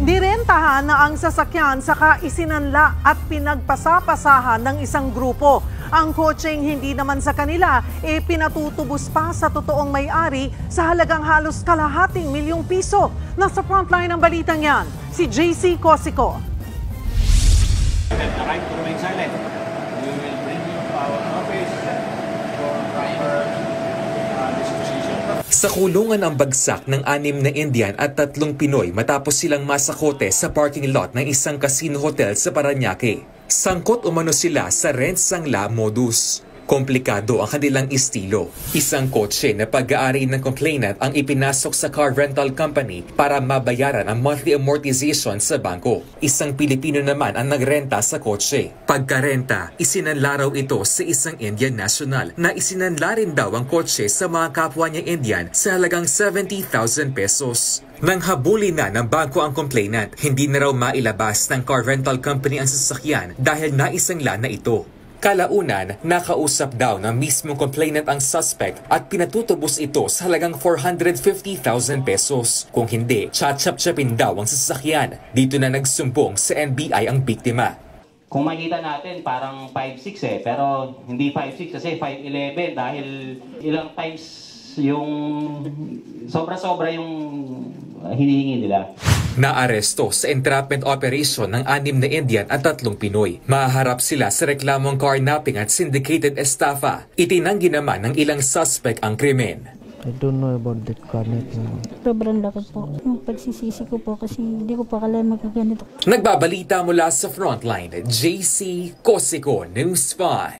Nirentahan na ang sasakyan saka isinanla at pinagpasapasahan ng isang grupo. Ang kotseng hindi naman sa kanila, pinatutubos pa sa totoong may-ari sa halagang halos kalahating milyong piso. Nasa frontline ng balitang yan, si JC Cosico. Sa kulungan ang bagsak ng 6 na Indian at 3 Pinoy matapos silang masakote sa parking lot ng isang casino hotel sa Parañaque. Sangkot umano sila sa rent-sangla modus. Komplikado ang kanilang estilo. Isang kotse na pag-aari ng complainant ang ipinasok sa car rental company para mabayaran ang monthly amortization sa bangko. Isang Pilipino naman ang nagrenta sa kotse. Pagkarenta, isinanla raw ito sa isang Indian national na isinanla rin daw ang kotse sa mga kapwa niya Indian sa halagang 70,000 pesos. Nang habulin na ng bangko ang complainant, hindi na raw mailabas ng car rental company ang sasakyan dahil naisangla na ito. Kalaunan, nakausap daw ng mismong complainant ang suspect at pinatutubos ito sa halagang 450,000 pesos. Kung hindi, tsatsap-tsapin daw ang sasakyan. Dito na nagsumbong sa NBI ang biktima. Kung makikita natin parang 5'6" pero hindi 5'6" kasi 5'11" dahil ilang times yung sobra-sobra yung hinihingi nila. Naaresto sa entrapment operation ng 6 na Indian at 3 Pinoy. Mahaharap sila sa reklamong carnapping at syndicated estafa. Itinanggi naman ng ilang suspect ang krimen. I don't know about that carnapping. Sobrang laki po. Yung pagsisisi ko po kasi hindi ko pa akala magkaganito. Nagbabalita mula sa Frontline, JC Cosico, News 5.